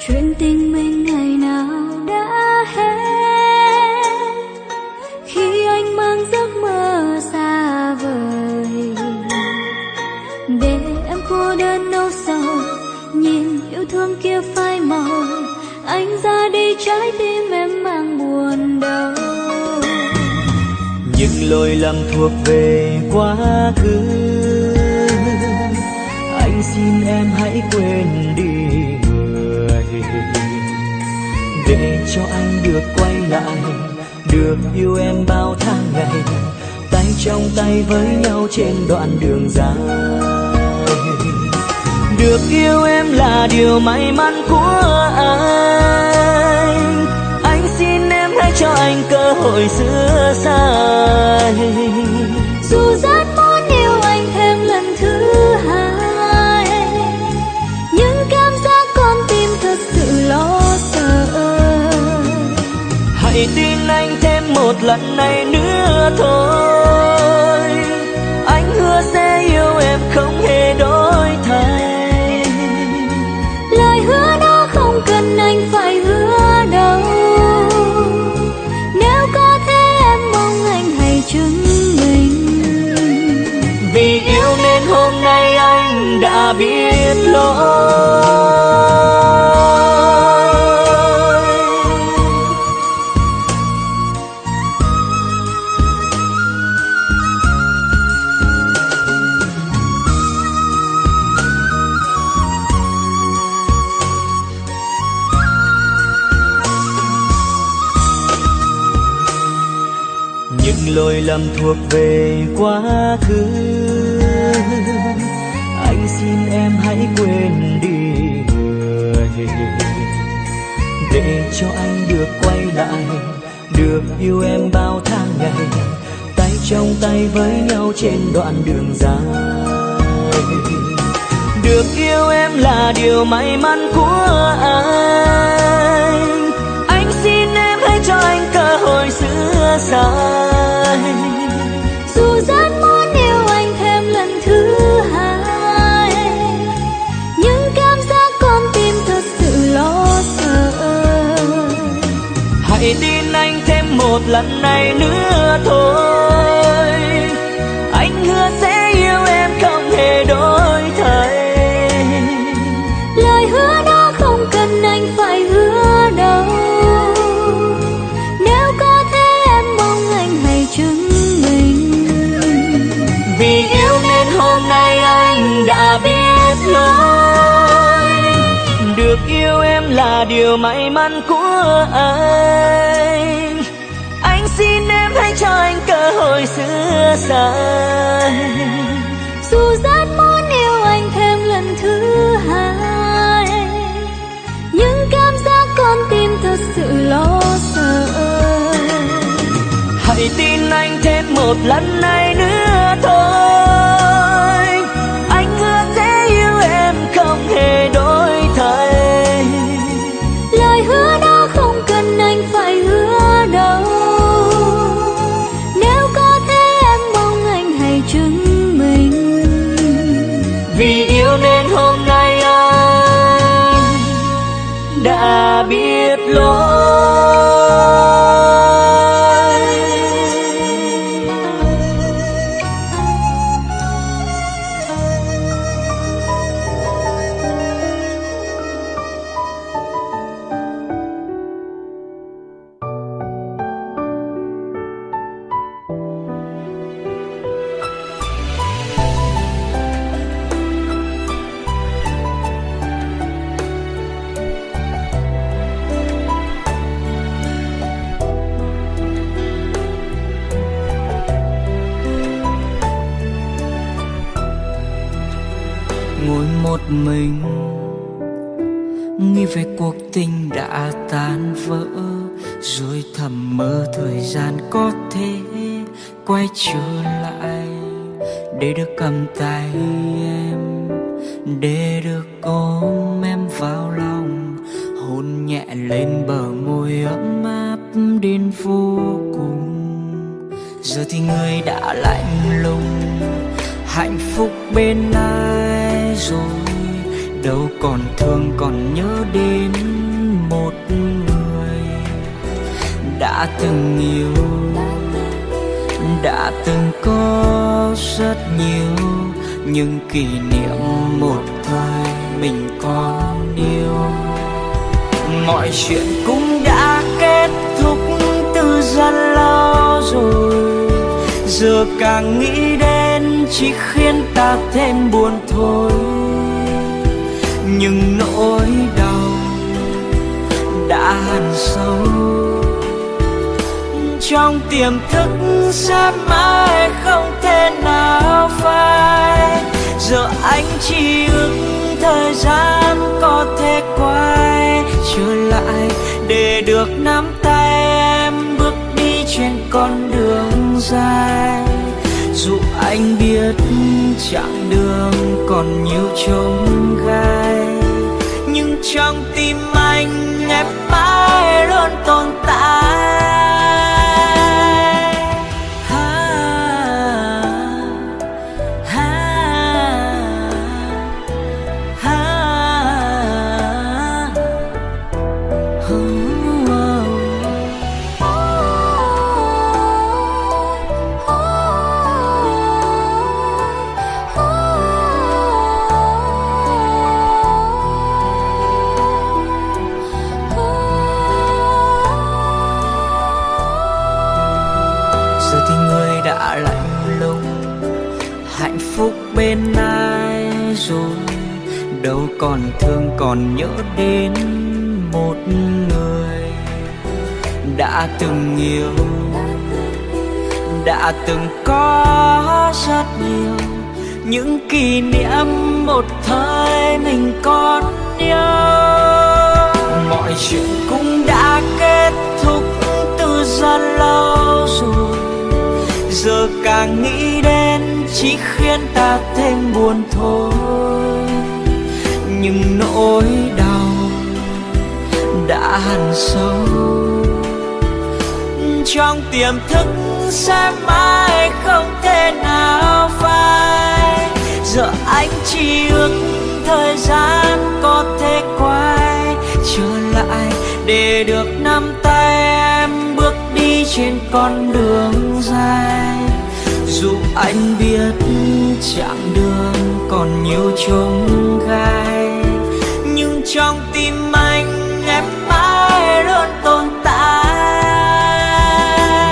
Chuyện tình mình ngày nào đã hết khi anh mang giấc mơ xa vời, để em cô đơn nỗi sầu nhìn yêu thương kia phai màu. Anh ra đi trái tim em mang buồn đau. Những lỗi lầm thuộc về quá khứ, anh xin em hãy quên đi để cho anh được quay lại, được yêu em bao tháng ngày, tay trong tay với nhau trên đoạn đường dài. Được yêu em là điều may mắn của anh xin em hãy cho anh cơ hội sửa sai. Dù rất muốn yêu anh thêm lần thứ hai, nhưng cảm giác con tim thật sự lo sợ. Hãy tin anh thêm một lần này nữa thôi, anh hứa sẽ yêu em không hề đổi thay. Lời hứa đó không cần anh phải hứa đâu, nếu có thế em mong anh hãy chứng minh. Vì yêu nên hôm nay anh đã biết lỗi. Những lỗi lầm thuộc về quá khứ, anh xin em hãy quên đi để cho anh được quay lại, được yêu em bao tháng ngày, tay trong tay với nhau trên đoạn đường dài. Được yêu em là điều may mắn của anh xin em hãy cho anh cơ hội sửa sai. Dù rất muốn yêu anh thêm lần thứ hai, nhưng cảm giác con tim thật sự lo sợ. Hãy tin anh thêm một lần này nữa thôi, anh hứa sẽ yêu em không hề đổi thay. Lời hứa đó không cần anh phải hứa đâu, nếu có thế em mong anh hãy chứng minh. Vì yêu nên hôm nay anh đã biết lỗi. Được yêu em là điều may mắn của anh xin em hãy cho anh cơ hội sửa sai. Dù rất muốn yêu anh thêm lần thứ hai, nhưng cảm giác con tim thật sự lo sợ. Hãy tin anh thêm một lần này nữa thôi, anh hứa sẽ yêu em không hề đổi thay. Lời hứa đó không cần anh phải hứa đâu, nếu có thế em mong anh hãy chứng minh. Vì yêu nên hôm nay anh đã biết lỗi. Ngồi một mình nghĩ về cuộc tình đã tan vỡ, rồi thầm mơ thời gian có thể quay trở lại để được cầm tay em, để được ôm em vào lòng, hôn nhẹ lên bờ môi ấm áp đến vô cùng. Giờ thì người đã lạnh lùng, hạnh phúc bên ai rồi, đâu còn thương còn nhớ đến một người đã từng yêu, đã từng có rất nhiều những kỷ niệm một thời mình còn yêu. Mọi chuyện cũng đã kết thúc từ rất lâu rồi, giờ càng nghĩ đến chỉ khiến ta thêm buồn thôi. Nhưng nỗi đau đã hằn sâu trong tiềm thức sẽ mãi không thể nào phai. Giờ anh chỉ ước thời gian có thể quay trở lại để được nắm tay em bước đi trên con đường dài. Dù anh biết chặng đường còn nhiều chông gai, nhưng trong tim anh em mãi luôn tồn tại. Giờ thì người đã lạnh lùng, hạnh phúc bên ai rồi, đâu còn thương còn nhớ đến một người đã từng yêu, đã từng có rất nhiều những kỷ niệm một thời mình còn nhớ. Mọi chuyện cũng đã kết thúc từ rất lâu rồi, giờ càng nghĩ đến chỉ khiến ta thêm buồn thôi. Nhưng nỗi đau đã hằn sâu trong tiềm thức sẽ mãi không thể nào phai. Giờ anh chỉ ước thời gian có thể quay trở lại để được nắm tay em bước đi trên con đường dài. Dù anh biết chặng đường còn nhiều chông gai, nhưng trong tim anh em mãi luôn tồn tại.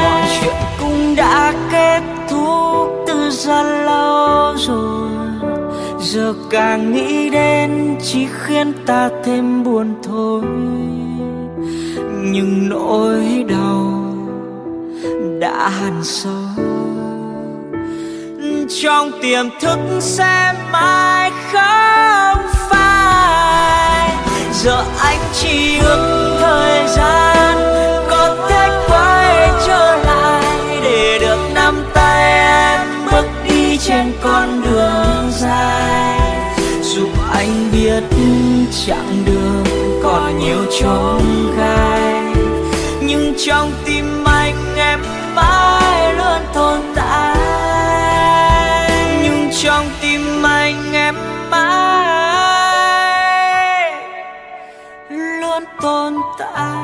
Mọi chuyện cũng đã kết thúc từ rất lâu rồi, giờ càng nghĩ đến chỉ khiến ta thêm buồn thôi. Nhưng nỗi đau đã hằn sâu trong tiềm thức sẽ mãi không phai. Giờ anh chỉ ước thời gian có thể quay trở lại để được nắm tay em bước đi trên con đường dài. Dù anh biết chặng đường còn nhiều chông gai, nhưng trong tim anh em mãi luôn tồn tại. Nhưng trong tim anh em mãi luôn tồn tại.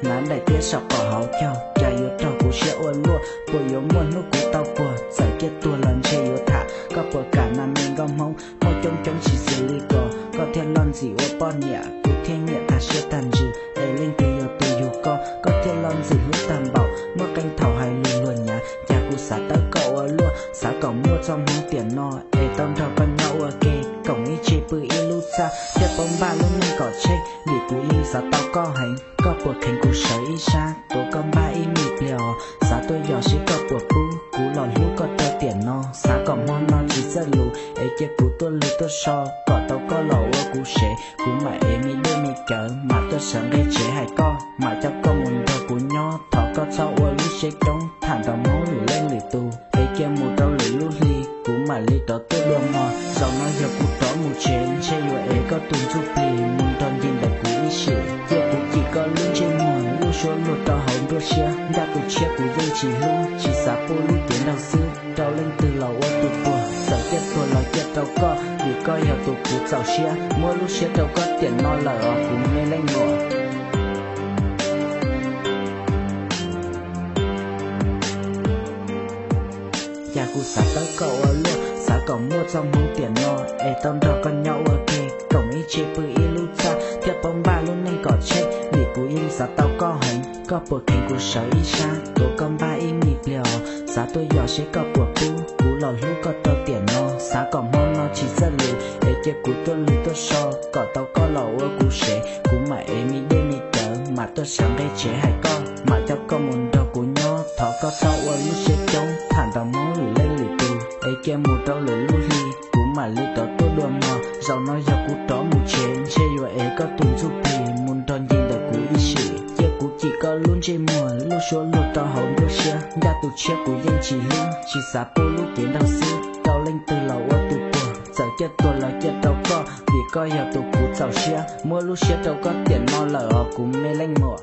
Nán đại tiết sọc cỏ háo theo trái yếu trò cú sẽ ôn lua của yếu muôn lúc cú tao của giải kết tua lần chê yếu thả các của cả nam mình gom hông một chống chống chỉ xử lý có thể cậu ở luôn xã cậu mua trong hướng tiền nó ê tông thọ con nhau ở kề cổng ý chế bự y lưu xa tiếp bóng ba lúc nên cỏ chê vì cú ly xã tao có hành có buộc hình cú sở ý xa tổ con ba y mịt liều xã tôi nhỏ sẽ có buộc cú lò lú có tơ tiền nó xã cậu mong nó chỉ sẽ lù ê chế cú tôi lù tôi so cỏ tao có lò ở cú sẽ cú mà ê mi đê mi cỡ mà tôi sẵn gây chế hay co mà cho con muốn đồ cú nhỏ thọ có sao ở lú sẽ trống thẳng tao máu lù lên lì tù ê chế mù tao lù lú ly cú mà ly đó tôi luôn mò dòng nó giờ cú đó mù chén chê dù ê có tuần giúp lì muốn toàn nhìn là cú ý xỉu giờ cú chỉ có luôn trên mùa lú số lụt tao hồng đua xe đã cú chia cú dây chỉ lú chỉ xả bô lú tiến đầu sư tao lên từ lầu ở tụ bùa sợ tiết tuần là tiết tao có vì coi hiểu tụ cú giàu xe mua lú xe tao có tiền no là ở cú mê lên ngồi nhà cú xã tới cậu ở luôn xã cậu mua trong hướng tiền no ê tông đỏ con nhau ở kề cổng ý chế bự y lưu xa tiếp bóng ba luôn nên cỏ chết vì cú im xã tao có hành có buộc hình cú sở ý xa tổ con ba im mịt liều xã tôi nhỏ sẽ có buộc cú lò lú có tao tiền no xã cậu mong nó chỉ rất lù ê chế cú tôi lù tôi so cỏ tao có lò ở cú sẽ cú mà ê mi đê mi cỡ mà tôi sáng gây chế hay con mà cho con muốn đồ cú nhỏ thọ có tao ở lú sẽ trống thẳng tao máu lù lên lì tù ê chế mù tao lù lú ly cú mà ly tao tôi luôn mò dòng nó giờ cú đó mù chén chê dù ê có tuần giúp lì muốn toàn nhìn là cú ý xỉ giờ cú chỉ có luôn trên mùa lú số lụt tao hồng đua xe đã tụ chia cú yên chỉ lú chỉ xả bô lú tiến đầu sư tao lên từ lầu ở tụ bùa giờ chết tuần là chết tao có vì coi hiểu tụ cú giàu xe mua lú xe tao có tiền no là ở cú mê lên mùa